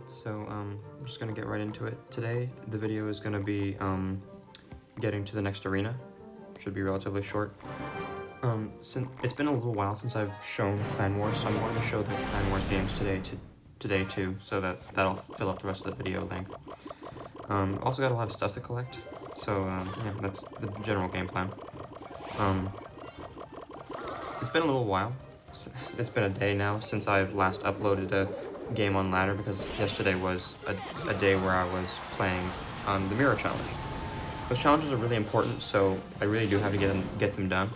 So, I'm just gonna get right into it. Today, the video is gonna be, getting to the next arena. Should be relatively short. Since it's been a little while since I've shown Clan Wars, so I'm going to show the Clan Wars games today too, so that'll fill up the rest of the video length. Also got a lot of stuff to collect, so, yeah, that's the general game plan. It's been a little while. It's been a day now since I've last uploaded a game on ladder, because yesterday was a day where I was playing the mirror challenge. Those challenges are really important, so I really do have to get them done.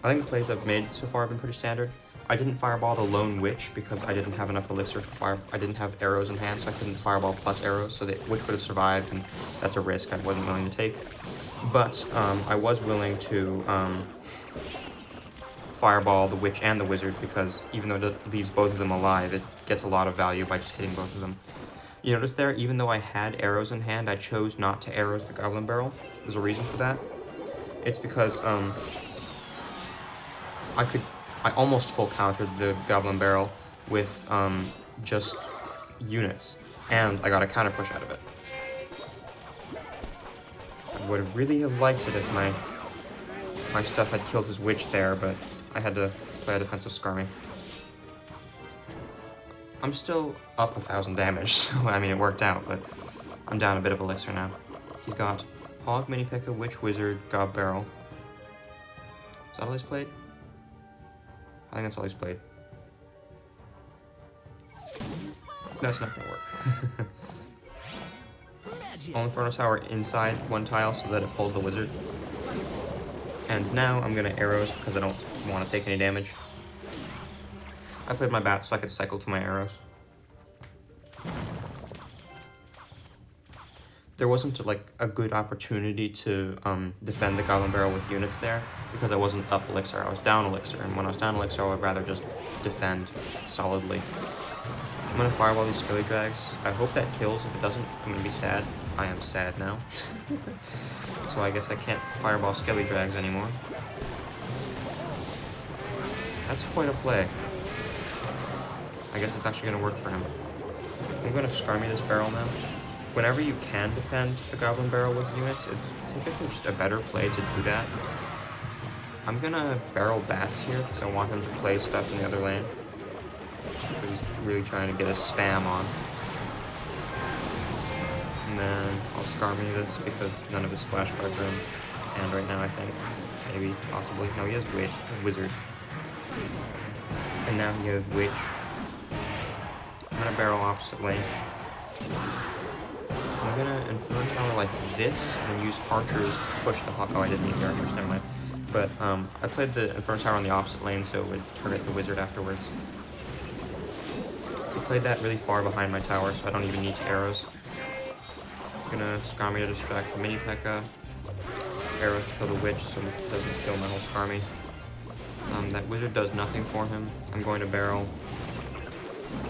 I think the plays I've made so far have been pretty standard. I didn't fireball the lone witch because I didn't have enough elixir for fire. I didn't have arrows in hand, so I couldn't fireball plus arrows, so the witch would have survived, and that's a risk I wasn't willing to take. But I was willing to fireball the witch and the wizard, because even though it leaves both of them alive, it gets a lot of value by just hitting both of them. You notice there, even though I had arrows in hand, I chose not to arrows the goblin barrel. There's a reason for that. It's because I almost full countered the goblin barrel with just units, and I got a counter push out of it. I would really have liked it if my stuff had killed his witch there, but I had to play a defensive Skarmy. I'm still up 1,000 damage, so I mean it worked out, but I'm down a bit of elixir now. He's got Hog, Mini Pekka, Witch, Wizard, Gob Barrel. Is that all he's played? I think that's all he's played. That's not gonna work. All Inferno Tower inside one tile so that it pulls the wizard. And now I'm gonna arrows because I don't want to take any damage. I played my bat so I could cycle to my arrows. There wasn't like a good opportunity to defend the goblin barrel with units there because I wasn't up elixir, I was down elixir, and when I was down elixir I would rather just defend solidly. I'm gonna fireball these skelly drags. I hope that kills. If it doesn't, I'm gonna be sad. I am sad now. So I guess I can't fireball skelly drags anymore. That's quite a play. I guess it's actually gonna work for him. I'm gonna Skarmy this barrel now. Whenever you can defend a goblin barrel with units, it's typically just a better play to do that. I'm gonna barrel bats here because I want him to play stuff in the other lane. He's really trying to get a spam on. And then I'll Skarmy this because none of his splash cards are in hand right now, I think. Maybe, possibly. No, he has Wizard. And now he has Witch. I'm gonna barrel opposite lane. I'm gonna Inferno Tower like this, and then use archers to push the hawk. Oh, I didn't need the archers, never mind. But I played the Inferno Tower on the opposite lane, so it would target the wizard afterwards. I played that really far behind my tower, so I don't even need to arrows. I'm gonna Skarmy to distract the Mini Pekka. Arrows to kill the witch, so it doesn't kill my whole Skarmy. That wizard does nothing for him. I'm going to barrel.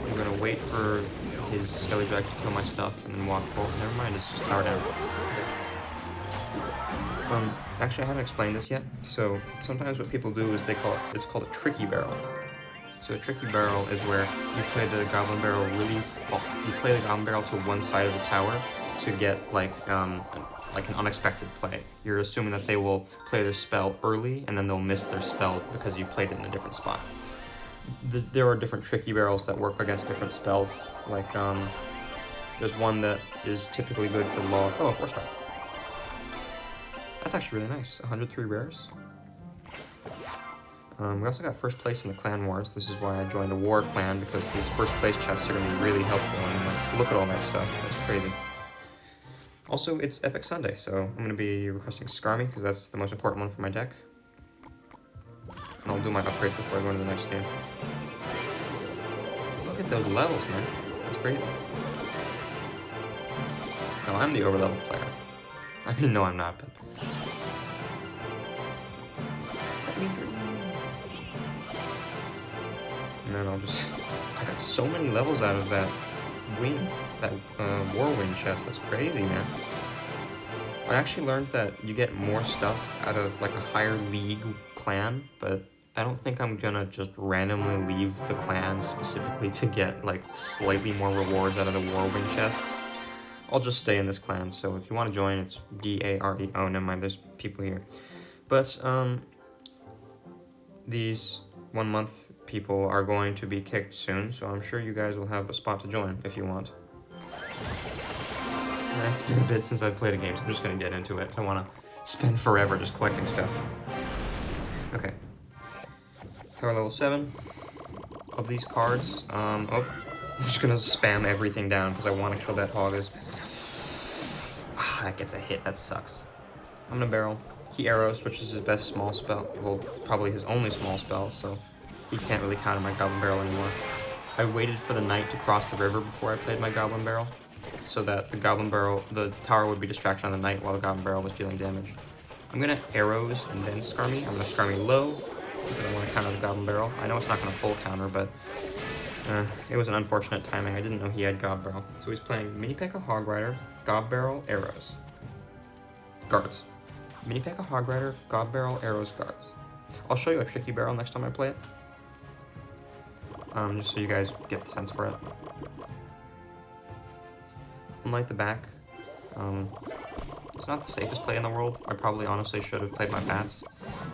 I'm gonna wait for his skelly drag to kill my stuff and then walk forward. Never mind, it's just tower down. Actually I haven't explained this yet. So sometimes what people do is it's called a tricky barrel. So a tricky barrel is where you play the goblin barrel you play the goblin barrel to one side of the tower to get like an unexpected play. You're assuming that they will play their spell early and then they'll miss their spell because you played it in a different spot. There are different tricky barrels that work against different spells. Like, there's one that is typically good for law. Oh, a 4-star. That's actually really nice. 103 rares. We also got first place in the Clan Wars. This is why I joined a war clan, because these first place chests are going to be really helpful. And like, look at all that stuff. That's crazy. Also, it's Epic Sunday, so I'm going to be requesting Skarmy, because that's the most important one for my deck. And I'll do my upgrades before I go into the next game. Look at those levels, man. That's great. No, I'm the over-leveled player. I mean, no, I'm not, but... And then I'll just... I got so many levels out of that war wing chest. That's crazy, man. I actually learned that you get more stuff out of, like, a higher league clan, but I don't think I'm gonna just randomly leave the clan specifically to get, like, slightly more rewards out of the Warwing chests. I'll just stay in this clan, so if you want to join, it's D-A-R-E. Oh, never mind, there's people here. But, these 1 month people are going to be kicked soon, so I'm sure you guys will have a spot to join if you want. It's been a bit since I've played a game, so I'm just gonna get into it. I don't wanna spend forever just collecting stuff. Okay. Tower level 7. Of these cards, I'm just gonna spam everything down because I want to kill that hog. That gets a hit, that sucks. I'm gonna barrel. He arrows, which is his best small spell. Well, probably his only small spell, so he can't really counter my Goblin Barrel anymore. I waited for the knight to cross the river before I played my Goblin Barrel, so that the tower would be distraction on the knight while the Goblin Barrel was dealing damage. I'm gonna arrows and then Skarmy. I'm gonna Skarmy low, because I want to counter the Goblin Barrel. I know it's not gonna full counter, but it was an unfortunate timing. I didn't know he had Gob Barrel. So he's playing Mini Pekka Hog Rider, Gob Barrel, Arrows. Guards. Mini Pekka Hog Rider, Gob Barrel, Arrows, Guards. I'll show you a Tricky Barrel next time I play it. Just so you guys get the sense for it. Unlike the back, it's not the safest play in the world. I probably honestly should have played my Bats.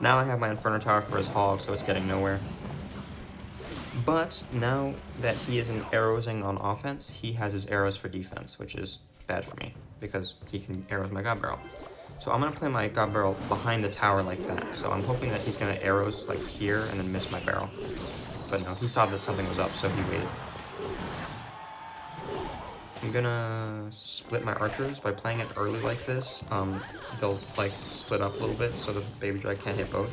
Now I have my Inferno Tower for his Hog, so it's getting nowhere. But now that he isn't arrowsing on offense, he has his arrows for defense, which is bad for me, because he can arrows my God Barrel. So I'm going to play my God Barrel behind the tower like that, so I'm hoping that he's going to arrows like here and then miss my barrel. But no, he saw that something was up, so he waited. I'm gonna split my archers by playing it early like this. They'll like split up a little bit so the baby drag can't hit both.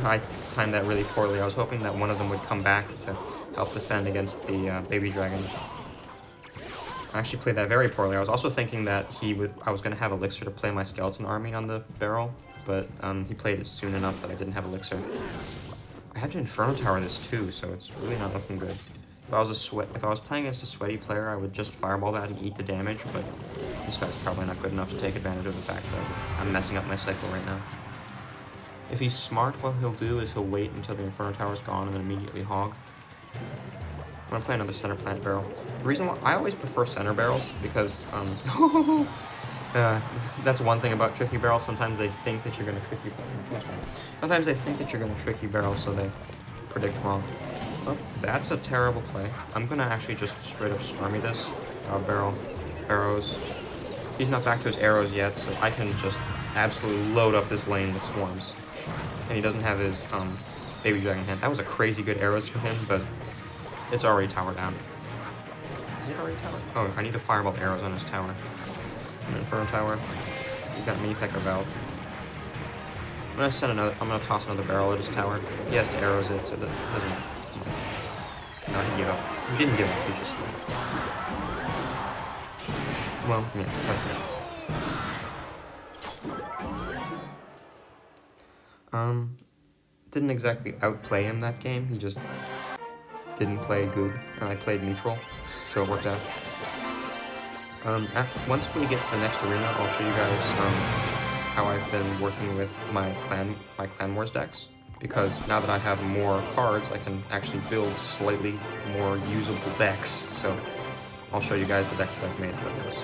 I timed that really poorly. I was hoping that one of them would come back to help defend against the baby dragon. I actually played that very poorly. I was also thinking that I was gonna have Elixir to play my skeleton army on the barrel, but he played it soon enough that I didn't have Elixir. I have to Inferno Tower this too, so it's really not looking good. If I was playing against a sweaty player, I would just fireball that and eat the damage, but this guy's probably not good enough to take advantage of the fact that I'm messing up my cycle right now. If he's smart, what he'll do is he'll wait until the Inferno Tower's gone and then immediately hog. I'm gonna play another center plant barrel. The reason why I always prefer center barrels, because that's one thing about tricky barrels. Sometimes they think that you're gonna tricky barrel, so they predict wrong. Oh, that's a terrible play. I'm gonna actually just straight up Skarmy this. Barrel, arrows. He's not back to his arrows yet, so I can just absolutely load up this lane with swarms. And he doesn't have his baby dragon hand. That was a crazy good arrows for him, but it's already tower down. Is it already tower? Oh, I need to fireball arrows on his tower. An Inferno Tower. He's got Mini Pekka Valve. I'm gonna toss another barrel at his tower. He has to arrows it, so that doesn't. No, he gave up. He didn't give up. He just slow. Well, yeah, that's good. Didn't exactly outplay him that game. He just didn't play good, and I played neutral, so it worked out. Once we get to the next arena, I'll show you guys how I've been working with my Clan Wars decks, because now that I have more cards, I can actually build slightly more usable decks, so I'll show you guys the decks that I've made for those.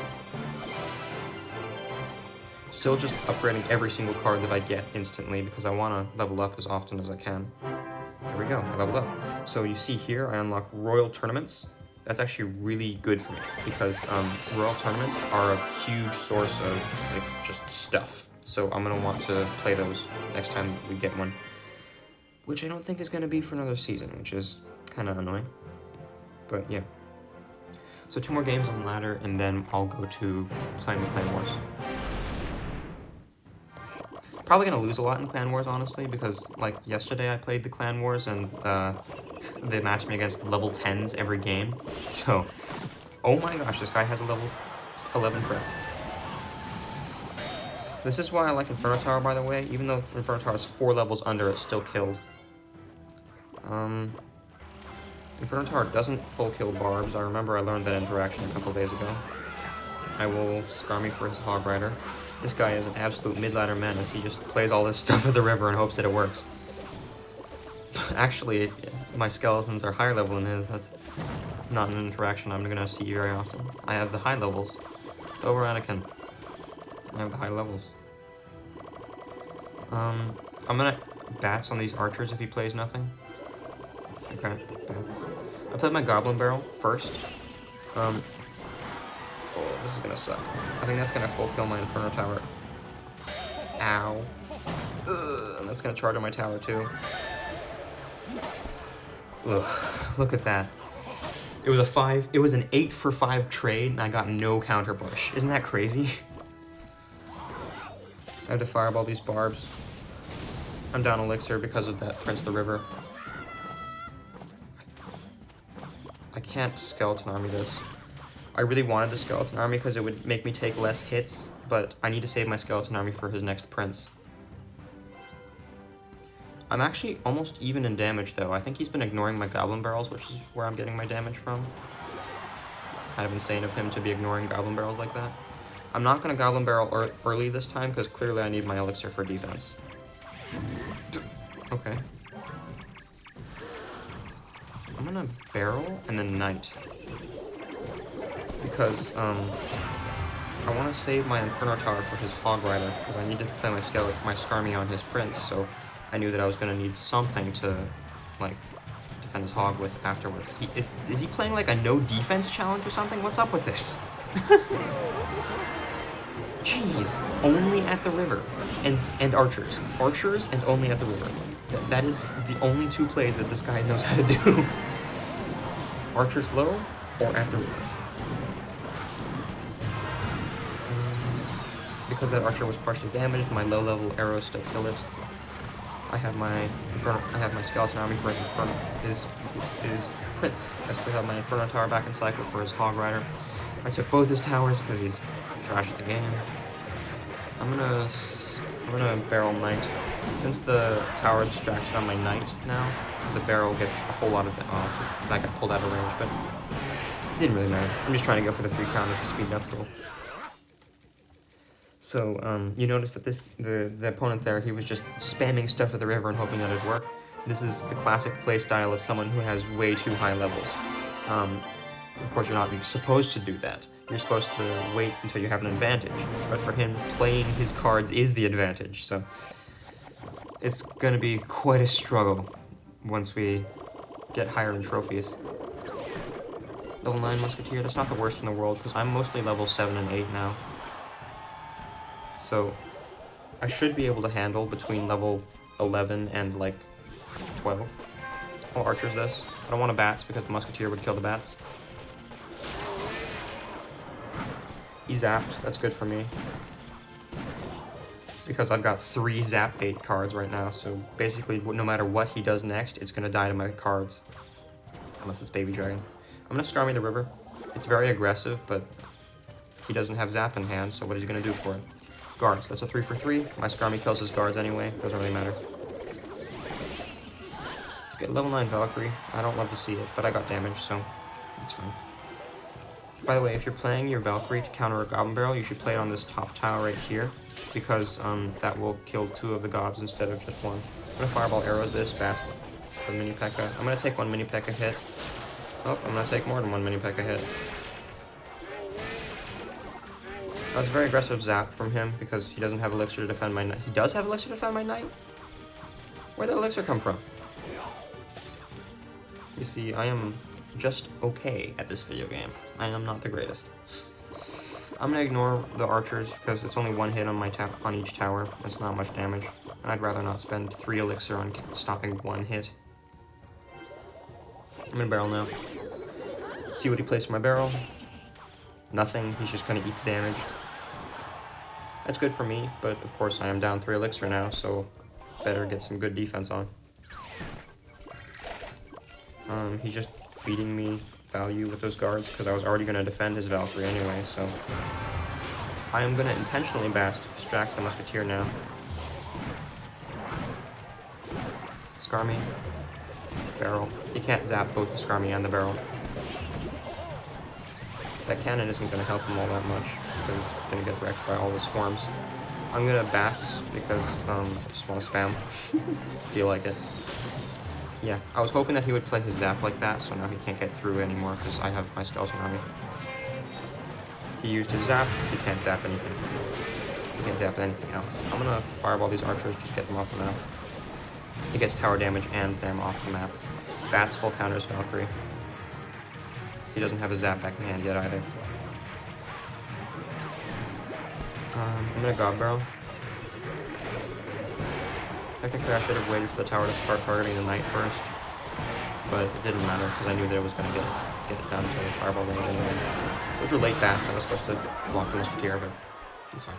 Still just upgrading every single card that I get instantly, because I want to level up as often as I can. There we go, I leveled up. So you see here, I unlock Royal Tournaments. That's actually really good for me, because Royal Tournaments are a huge source of like, just stuff. So I'm going to want to play those next time we get one. Which I don't think is going to be for another season, which is kind of annoying. But yeah. So 2 more games on ladder, and then I'll go to playing the Clan Wars. Probably going to lose a lot in Clan Wars, honestly, because like yesterday I played the Clan Wars, and they matched me against level 10s every game. So, oh my gosh, this guy has a level 11 crits. This is why I like Inferno Tower, by the way. Even though Inferno Tower is 4 levels under, it's still killed. Inferno Tower doesn't full kill barbs. I remember I learned that interaction a couple days ago. I will Skarmy for his Hog Rider. This guy is an absolute mid-ladder menace. He just plays all this stuff at the river and hopes that it works. Actually, my skeletons are higher level than his. That's not an interaction I'm gonna see very often. I have the high levels. So over Anakin. I have the high levels. I'm gonna bats on these archers if he plays nothing. Okay, bats. I played my goblin barrel first. Oh, this is gonna suck. I think that's gonna full kill my Inferno Tower. Ow. Ugh, and that's gonna charge on my tower too. Ugh, look at that. It was an 8 for 5 trade, and I got no counter push. Isn't that crazy? I have to fireball these barbs. I'm down elixir because of that Prince of the River. I can't skeleton army this. I really wanted the skeleton army because it would make me take less hits, but I need to save my skeleton army for his next prince. I'm actually almost even in damage though. I think he's been ignoring my goblin barrels, which is where I'm getting my damage from. Kind of insane of him to be ignoring goblin barrels like that. I'm not going to goblin barrel early this time because clearly I need my elixir for defense. Okay. I'm gonna barrel and then knight. Because, I want to save my Inferno Tower for his Hog Rider, because I need to play my Skarmy on his Prince, so I knew that I was gonna need something to, like, defend his Hog with afterwards. Is he playing, like, a no-defense challenge or something? What's up with this? Jeez, only at the river. And archers. Archers and only at the river. That is the only 2 plays that this guy knows how to do. Archers low or at the river. Because that archer was partially damaged, my low-level arrows still kill it. I have my skeleton army for his prince. I still have my Inferno Tower back in cycle for his Hog Rider. I took both his towers because he's trash at the game. I'm gonna barrel knight. Since the tower is distracted on my knight now, the barrel gets a whole lot of that got pulled out of range, but it didn't really matter. I'm just trying to go for the 3 crown to speed up roll. So, you notice that the opponent there, he was just spamming stuff at the river and hoping that it'd work. This is the classic play style of someone who has way too high levels. Of course, you're not supposed to do that. You're supposed to wait until you have an advantage. But for him, playing his cards is the advantage, so it's gonna be quite a struggle once we get higher in trophies. Level 9 Musketeer, that's not the worst in the world, because I'm mostly level 7 and 8 now. So, I should be able to handle between level 11 and, like, 12. I'll archers this. I don't want to bats because the Musketeer would kill the bats. He zapped, that's good for me. Because I've got 3 zap bait cards right now, so basically no matter what he does next, it's going to die to my cards. Unless it's Baby Dragon. I'm going to Skarmy the river. It's very aggressive, but he doesn't have zap in hand, so what is he going to do for it? Guards, that's a 3 for 3. My Skarmy kills his guards anyway, doesn't really matter. Let's get level 9 Valkyrie. I don't love to see it, but I got damage, so it's fine. By the way, if you're playing your Valkyrie to counter a Goblin Barrel, you should play it on this top tile right here, because that will kill 2 of the gobs instead of just 1. I'm gonna fireball arrows this, bats the mini pekka. I'm gonna take 1 mini pekka hit. Oh, I'm gonna take more than 1 mini pekka hit. That was a very aggressive zap from him, because he doesn't have elixir to defend my knight. He does have elixir to defend my knight? Where'd that elixir come from? You see, I am just okay at this video game. I am not the greatest. I'm gonna ignore the archers, because it's only 1 hit on each tower. That's not much damage. And I'd rather not spend 3 elixir on stopping 1 hit. I'm gonna barrel now. See what he plays for my barrel. Nothing, he's just gonna eat the damage. That's good for me, but of course I am down 3 elixir now, so better get some good defense on. He's just feeding me value with those guards, because I was already gonna defend his Valkyrie anyway, so I am gonna intentionally distract the Musketeer now. Skarmy. Barrel. He can't zap both the Skarmy and the barrel. That cannon isn't going to help him all that much, because he's going to get wrecked by all the swarms. I'm going to bats, because I just want to spam. Feel like it. Yeah, I was hoping that he would play his zap like that, so now he can't get through anymore because I have my skeleton army. He used his zap, he can't zap anything. He can't zap anything else. I'm gonna fireball these archers, just get them off the map. He gets tower damage and them off the map. Bats full counters Valkyrie. He doesn't have a zap back in hand yet either. I'm gonna God Barrel. Technically, I should have waited for the tower to start targeting the knight first, but it didn't matter because I knew that it was gonna get it down to fireball range anyway. Those were late bats. I was supposed to block the musketeer, but it's fine.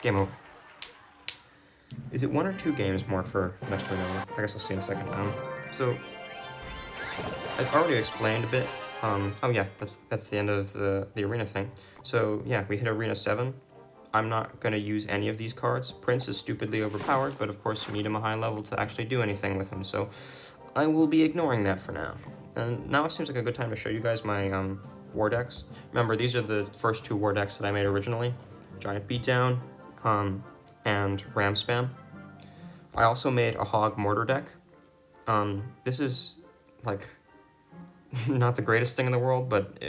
Game over. Is it 1 or 2 games more for next to another? I guess we'll see in a second. So I've already explained a bit. Oh yeah, that's the end of the arena thing. So yeah, we hit arena 7. I'm not going to use any of these cards. Prince is stupidly overpowered, but of course you need him a high level to actually do anything with him, so I will be ignoring that for now. And now it seems like a good time to show you guys my war decks. Remember, these are the first 2 war decks that I made originally. Giant Beatdown and Ram Spam. I also made a Hog Mortar deck. This is, like, not the greatest thing in the world, but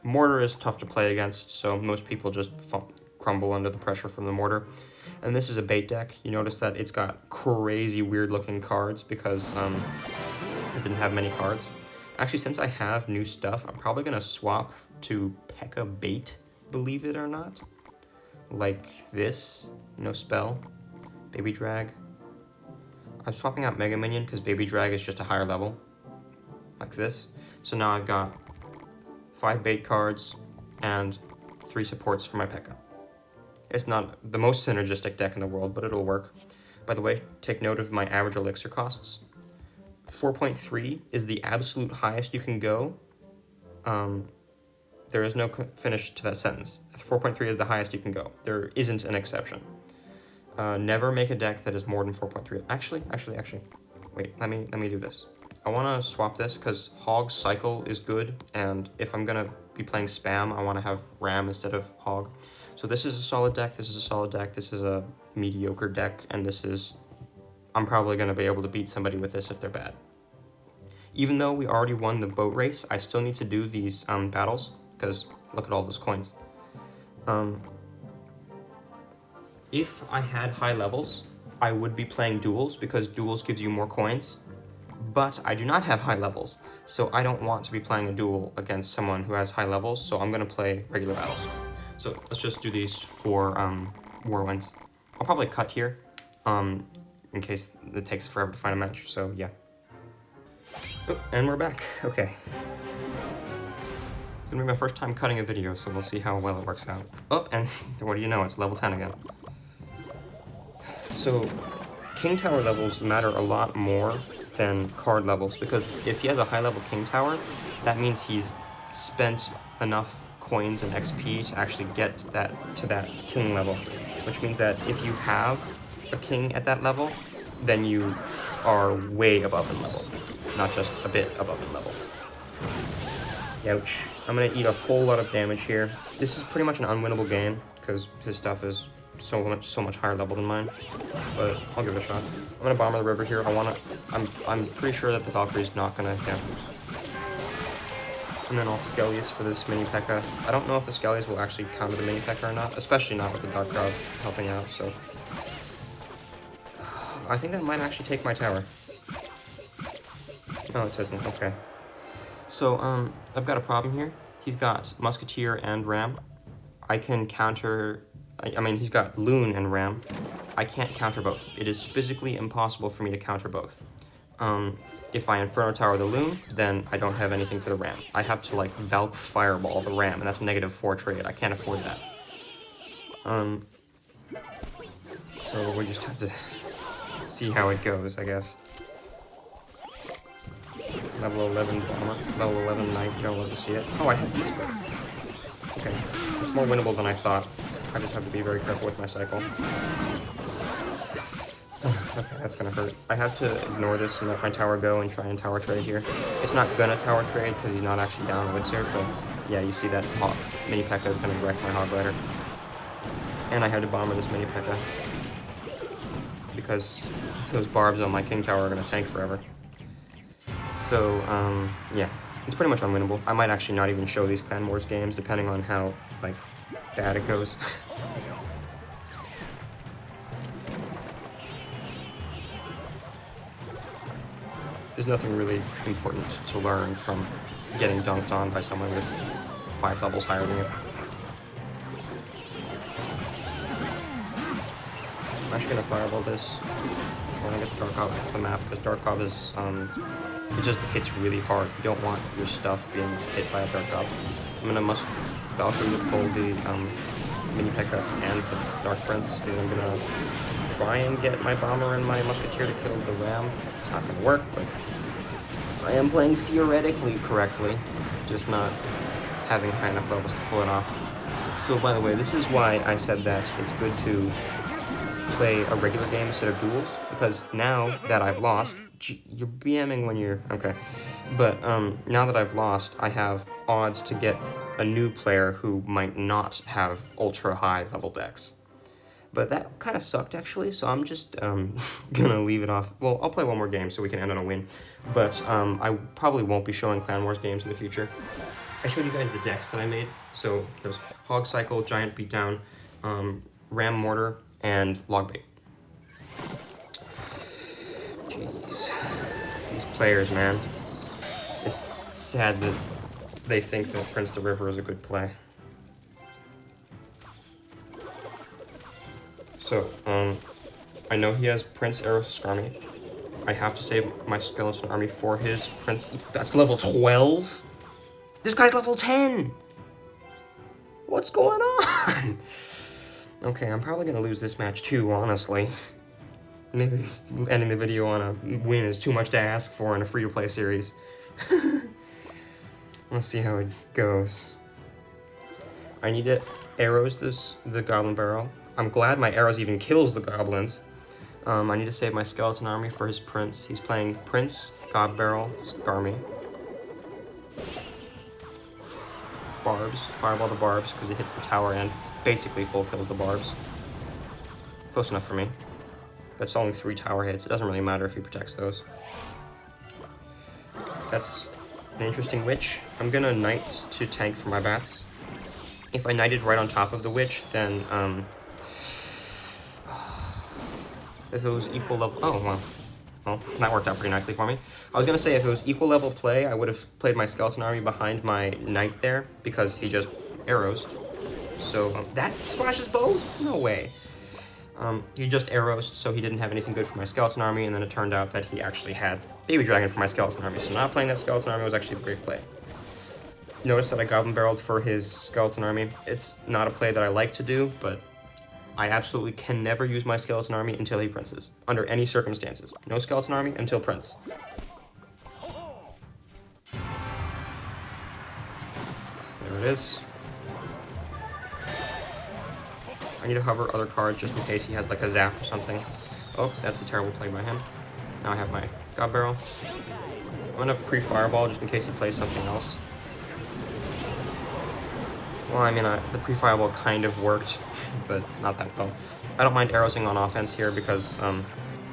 Mortar is tough to play against, so most people just crumble under the pressure from the mortar. And this is a bait deck. You notice that it's got crazy weird looking cards because it didn't have many cards. Actually, since I have new stuff, I'm probably going to swap to Pekka bait, believe it or not. Like this. No spell. Baby Drag. I'm swapping out Mega Minion because Baby Drag is just a higher level. Like this. So now I've got 5 bait cards and 3 supports for my Pekka. It's not the most synergistic deck in the world, but it'll work. By the way, take note of my average elixir costs. 4.3 is the absolute highest you can go. There is no finish to that sentence. 4.3 is the highest you can go. There isn't an exception. Never make a deck that is more than 4.3. Actually. Wait, let me do this. I want to swap this because Hog Cycle is good, and if I'm going to be playing Spam, I want to have Ram instead of Hog. So this is a solid deck, this is a solid deck, this is a mediocre deck, and this is... I'm probably going to be able to beat somebody with this if they're bad. Even though we already won the boat race, I still need to do these battles, because look at all those coins. If I had high levels, I would be playing duels, because duels gives you more coins, but I do not have high levels, so I don't want to be playing a duel against someone who has high levels, so I'm going to play regular battles. So let's just do these 4 war wins. I'll probably cut here, in case it takes forever to find a match, so yeah. Oh, and we're back, okay. It's gonna be my first time cutting a video, so we'll see how well it works out. Oh, and what do you know, it's level 10 again. So, King Tower levels matter a lot more than card levels, because if he has a high level King Tower, that means he's spent enough coins and XP to actually get to that king level, which means that if you have a king at that level, then you are way above him level, not just a bit above him level. Ouch. I'm gonna eat a whole lot of damage here. This is pretty much an unwinnable game because his stuff is so much higher level than mine, but I'll give it a shot. I'm gonna bomber the river here. I'm pretty sure that the Valkyrie's not gonna, yeah. And then I'll Skellius for this mini Pekka. I don't know if the Skellius will actually counter the mini Pekka or not, especially not with the Dark Crowd helping out, so... I think that might actually take my tower. No, it didn't, okay. So, I've got a problem here. He's got Musketeer and Ram. I can counter... I mean, he's got Loon and Ram. I can't counter both. It is physically impossible for me to counter both. If I Inferno Tower the Loon, then I don't have anything for the Ram. I have to, like, Valk Fireball the Ram, and that's -4 trade. I can't afford that. So we just have to see how it goes, I guess. Level 11 Bomber, level 11 Knight, you don't love to see it. Oh, I have Beast Break. Okay, it's more winnable than I thought. I just have to be very careful with my cycle. Okay, that's gonna hurt. I have to ignore this and let my tower go and try and tower trade here. It's not gonna tower trade because he's not actually down Elixir, but yeah, you see that mini Pekka is gonna wreck my Hog Rider. And I had to bomber this mini Pekka because those barbs on my King Tower are gonna tank forever. So, yeah, it's pretty much unwinnable. I might actually not even show these Clan Wars games, depending on how, like, bad it goes. There's nothing really important to learn from getting dunked on by someone with 5 levels higher than you. I'm actually gonna fireball this. I wanna get the Darkov off the map, because Darkov is, it just hits really hard. You don't want your stuff being hit by a Darkov. I'm gonna Valkyrie to pull the, mini pekka and the Dark Prince, and I'm gonna try and get my bomber and my musketeer to kill the ram. It's not gonna work, but I am playing theoretically correctly, just not having high enough levels to pull it off. So, by the way, this is why I said that it's good to play a regular game instead of duels, because now that I've lost, you're BMing when you're, okay, but now that I've lost, I have odds to get a new player who might not have ultra high level decks. But that kind of sucked, actually, so I'm just gonna leave it off. Well, I'll play one more game so we can end on a win, but I probably won't be showing Clan Wars games in the future. I showed you guys the decks that I made, so there's Hog Cycle, Giant Beatdown, Ram Mortar, and Logbait. Jeez. These players, man. It's sad that they think that Prince the River is a good play. So, I know he has Prince Eros Army. I have to save my skeleton army for his Prince. That's level 12? This guy's level 10! What's going on? Okay, I'm probably gonna lose this match too, honestly. Maybe ending the video on a win is too much to ask for in a free-to-play series. Let's see how it goes. I need to arrows the goblin barrel. I'm glad my arrows even kills the goblins. I need to save my skeleton army for his prince. He's playing Prince, God Barrel, Skarmy. Barbs. Fireball the barbs because it hits the tower and basically full kills the barbs. Close enough for me. That's only 3 tower hits. It doesn't really matter if he protects those. That's an interesting witch. I'm gonna knight to tank for my bats. If I knighted right on top of the witch, then, if it was equal level... Oh, well, that worked out pretty nicely for me. I was gonna say, if it was equal level play, I would have played my skeleton army behind my knight there, because he just arrows. So, that splashes both? No way. He just arrows, so he didn't have anything good for my skeleton army, and then it turned out that he actually had Baby Dragon for my skeleton army, so not playing that skeleton army was actually a great play. Notice that I Goblin Barreled for his skeleton army. It's not a play that I like to do, but I absolutely can never use my skeleton army until he princes, under any circumstances. No skeleton army until prince. There it is. I need to hover other cards just in case he has like a zap or something. Oh, that's a terrible play by him. Now I have my God Barrel. I'm gonna pre-fireball just in case he plays something else. Well, I mean, the pre-fireball kind of worked, but not that well. I don't mind arrowsing on offense here because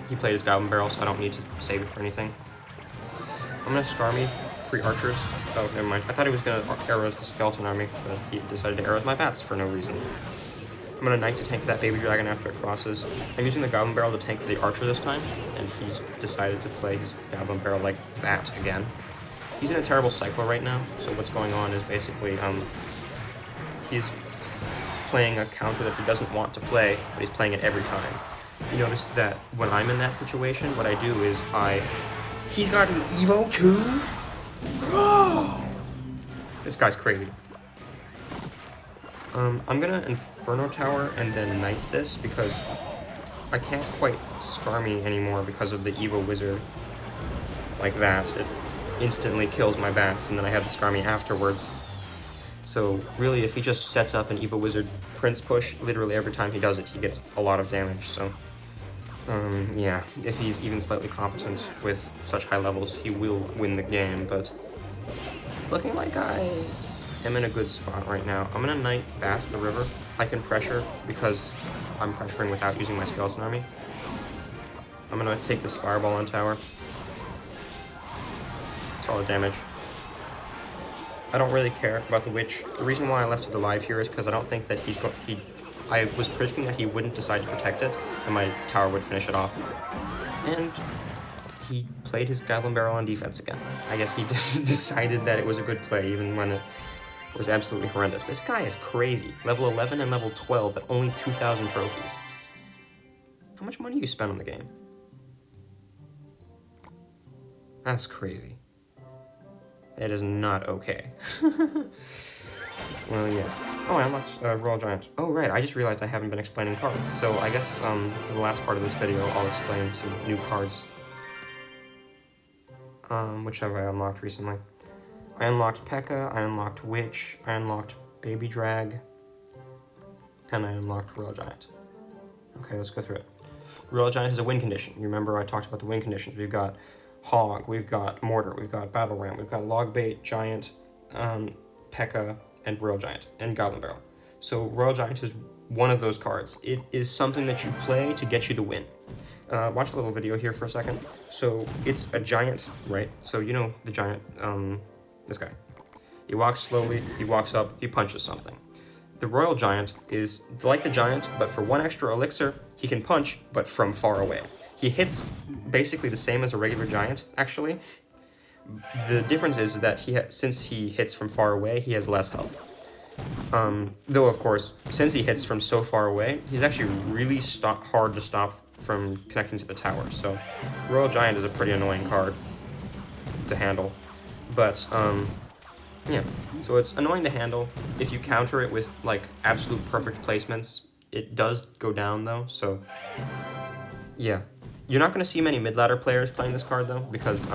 he played his Goblin Barrel, so I don't need to save it for anything. I'm gonna Skarmy pre-archers. Oh, never mind. I thought he was gonna arrows the skeleton army, but he decided to arrows my bats for no reason. I'm gonna knight to tank for that Baby Dragon after it crosses. I'm using the Goblin Barrel to tank for the archer this time, and he's decided to play his Goblin Barrel like that again. He's in a terrible cycle right now, so what's going on is basically, he's playing a counter that he doesn't want to play, but he's playing it every time. You notice that when I'm in that situation, what I do is he's got an Evo too? Bro! This guy's crazy. I'm gonna Inferno Tower and then Knight this because I can't quite Skarmy anymore because of the Evo Wizard like that. It instantly kills my bats and then I have to Skarmy afterwards. So really, if he just sets up an Evo Wizard Prince push, literally every time he does it, he gets a lot of damage, so... yeah, if he's even slightly competent with such high levels, he will win the game, but... It's looking like I am in a good spot right now. I'm gonna Knight Bass the river. I can pressure because I'm pressuring without using my skeleton army. I'm gonna take this Fireball on tower. Solid damage. I don't really care about the witch. The reason why I left it alive here is because I don't think that I was predicting that he wouldn't decide to protect it, and my tower would finish it off. And he played his Goblin Barrel on defense again. I guess he just decided that it was a good play, even when it was absolutely horrendous. This guy is crazy. Level 11 and level 12 at only 2,000 trophies. How much money you spend on the game? That's crazy. That is not okay. Well, yeah. Oh, I unlocked Royal Giant. Oh, right, I just realized I haven't been explaining cards. So I guess for the last part of this video, I'll explain some new cards. Which have I unlocked recently? I unlocked Pekka, I unlocked Witch, I unlocked Baby Drag, and I unlocked Royal Giant. Okay, let's go through it. Royal Giant is a win condition. You remember I talked about the win conditions. We've got Hog, we've got Mortar, we've got Battle Ram, we've got Log Bait, Giant, Pekka, and Royal Giant, and Goblin Barrel. So Royal Giant is one of those cards. It is something that you play to get you the win. Watch a little video here for a second. So it's a giant, right? So you know the giant, this guy. He walks slowly, he walks up, he punches something. The Royal Giant is like the giant, but for 1 extra elixir, he can punch, but from far away. He hits basically the same as a regular giant, actually. The difference is that since he hits from far away, he has less health. Though, of course, since he hits from so far away, he's actually really hard to stop from connecting to the tower. So, Royal Giant is a pretty annoying card to handle. But, yeah. So it's annoying to handle. If you counter it with, like, absolute perfect placements, it does go down, though. So, yeah. You're not going to see many mid-ladder players playing this card, though, because,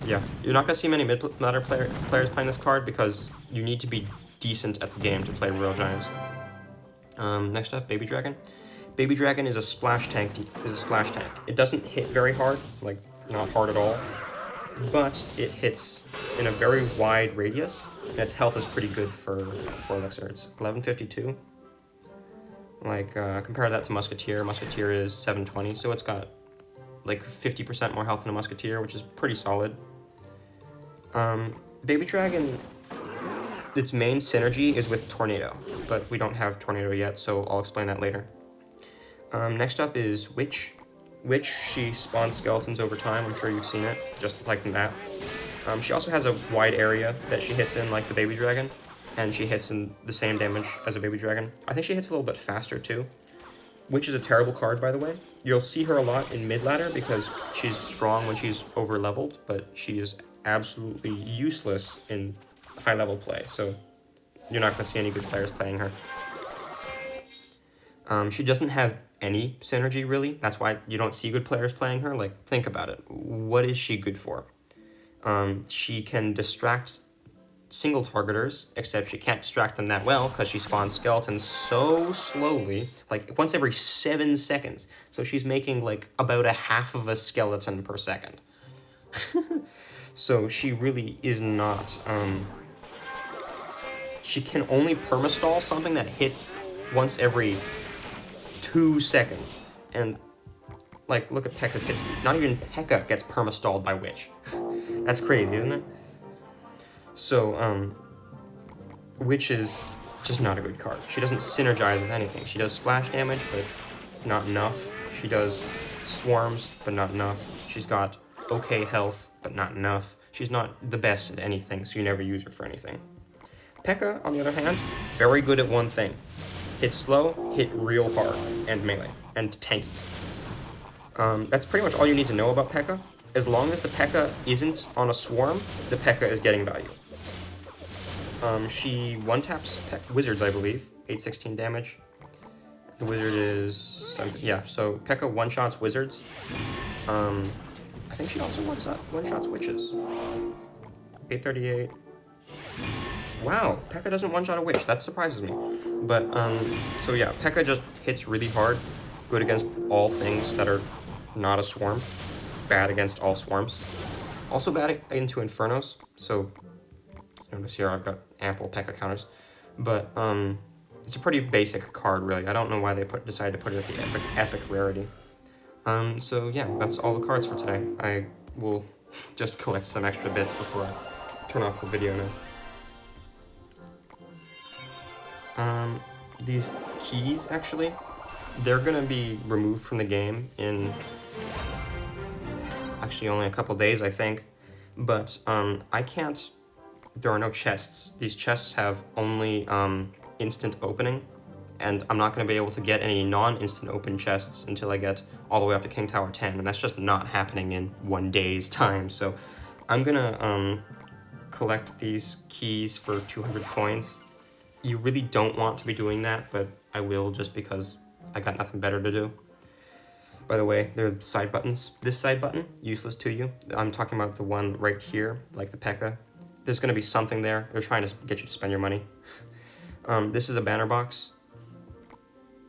yeah, you're not going to see many mid-ladder players playing this card because you need to be decent at the game to play Royal Giants. Next up, Baby Dragon. Baby Dragon is a splash tank. It doesn't hit very hard, like, not hard at all, but it hits in a very wide radius, and its health is pretty good for elixir. It's 1152. Like, compare that to Musketeer. Musketeer is 720, so it's got like 50% more health than a Musketeer, which is pretty solid. Baby Dragon, its main synergy is with Tornado, but we don't have Tornado yet, so I'll explain that later. Next up is Witch. Witch, she spawns skeletons over time. I'm sure you've seen it, just like that. She also has a wide area that she hits in, like the Baby Dragon, and she hits in the same damage as a Baby Dragon. I think she hits a little bit faster, too. Witch is a terrible card, by the way. You'll see her a lot in mid-ladder because she's strong when she's over-leveled, but she is absolutely useless in high-level play, so you're not going to see any good players playing her. She doesn't have any synergy, really. That's why you don't see good players playing her. Like, think about it. What is she good for? She can distract single targeters, except she can't distract them that well because she spawns skeletons so slowly, like once every 7 seconds. So she's making like about a half of a skeleton per second. So she really is not, she can only permastall something that hits once every 2 seconds. And like, look at Pekka's hit speed. Not even Pekka gets permastalled by Witch. That's crazy, isn't it? So, Witch is just not a good card. She doesn't synergize with anything. She does splash damage, but not enough. She does swarms, but not enough. She's got okay health, but not enough. She's not the best at anything, so you never use her for anything. Pekka, on the other hand, very good at one thing. Hit slow, hit real hard, and melee, and tanky. That's pretty much all you need to know about Pekka. As long as the Pekka isn't on a swarm, the Pekka is getting value. She one-taps wizards, I believe. 816 damage. The wizard is... 7, yeah, so Pekka one-shots wizards. I think she also one-shots witches. 838. Wow, Pekka doesn't one-shot a witch. That surprises me. But, so yeah, Pekka just hits really hard. Good against all things that are not a swarm. Bad against all swarms. Also bad into Infernos, so notice here I've got ample Pekka counters. But it's a pretty basic card, really. I don't know why they decided to put it at the epic rarity. So yeah, that's all the cards for today. I will just collect some extra bits before I turn off the video now. These keys, actually, they're gonna be removed from the game in actually only a couple days, I think. But I can't. There are no chests. These chests have only instant opening, and I'm not going to be able to get any non-instant open chests until I get all the way up to King Tower 10, and that's just not happening in 1 day's time. So I'm gonna collect these keys for 200 coins. You really don't want to be doing that, but I will just because I got nothing better to do. By the way, they're side buttons. This side button, useless to you. I'm talking about the one right here, like the pekka. There's going to be something there. They're trying to get you to spend your money. This is a banner box.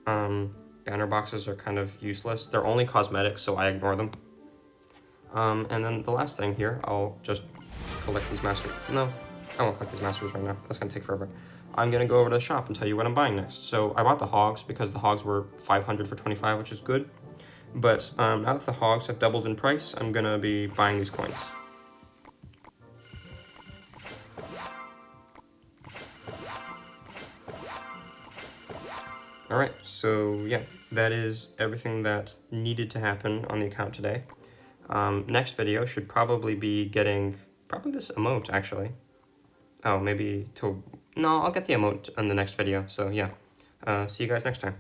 Banner boxes are kind of useless. They're only cosmetic, so I ignore them. And then the last thing here, I'll just collect these masters. No, I won't collect these masters right now. That's going to take forever. I'm going to go over to the shop and tell you what I'm buying next. So I bought the hogs because the hogs were 500 for 25, which is good. But now that the hogs have doubled in price, I'm going to be buying these coins. Alright, so yeah, that is everything that needed to happen on the account today. Next video should probably be getting, probably this emote, actually. Oh, maybe to, no, I'll get the emote in the next video, so yeah. See you guys next time.